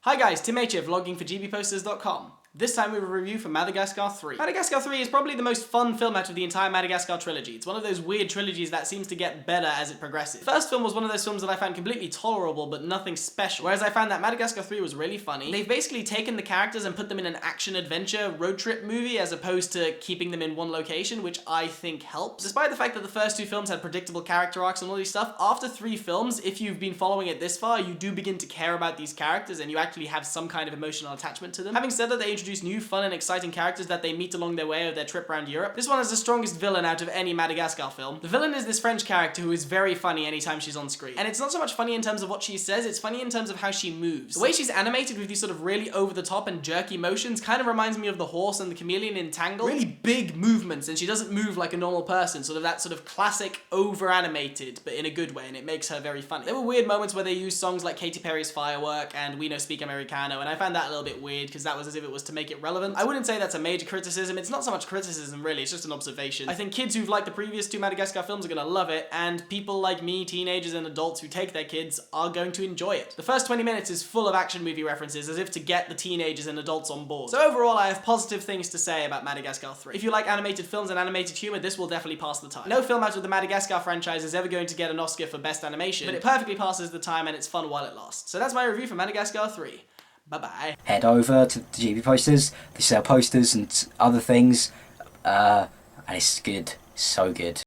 Hi guys, TimH here, vlogging for gbposters.com. This time we have a review for Madagascar 3. Madagascar 3 is probably the most fun film out of the entire Madagascar trilogy. It's one of those weird trilogies that seems to get better as it progresses. The first film was one of those films that I found completely tolerable but nothing special, whereas I found that Madagascar 3 was really funny. They've basically taken the characters and put them in an action-adventure road trip movie as opposed to keeping them in one location, which I think helps. Despite the fact that the first two films had predictable character arcs and all these stuff, after 3 films, if you've been following it this far, you do begin to care about these characters and you actually have some kind of emotional attachment to them. Having said that, they introduce new, fun, and exciting characters that they meet along their way of their trip around Europe. This one has the strongest villain out of any Madagascar film. The villain is this French character who is very funny anytime she's on screen. And it's not so much funny in terms of what she says, it's funny in terms of how she moves. The way she's animated with these sort of really over-the-top and jerky motions kind of reminds me of the horse and the chameleon in Tangled. Really big movements, and she doesn't move like a normal person, sort of that sort of classic over-animated, but in a good way, and it makes her very funny. There were weird moments where they used songs like Katy Perry's Firework and We No Speak Americano, and I found that a little bit weird because that was as if it was to make it relevant. I wouldn't say that's a major criticism. It's not so much criticism, really. It's just an observation. I think kids who've liked the previous 2 Madagascar films are gonna love it, and people like me, teenagers and adults who take their kids, are going to enjoy it. The first 20 minutes is full of action movie references, as if to get the teenagers and adults on board. So overall, I have positive things to say about Madagascar 3. If you like animated films and animated humor, this will definitely pass the time. No film out of the Madagascar franchise is ever going to get an Oscar for Best Animation, but it perfectly passes the time and it's fun while it lasts. So that's my review for Madagascar 3. Bye-bye. Head over to the GB Posters. They sell posters and other things. And it's good. So good.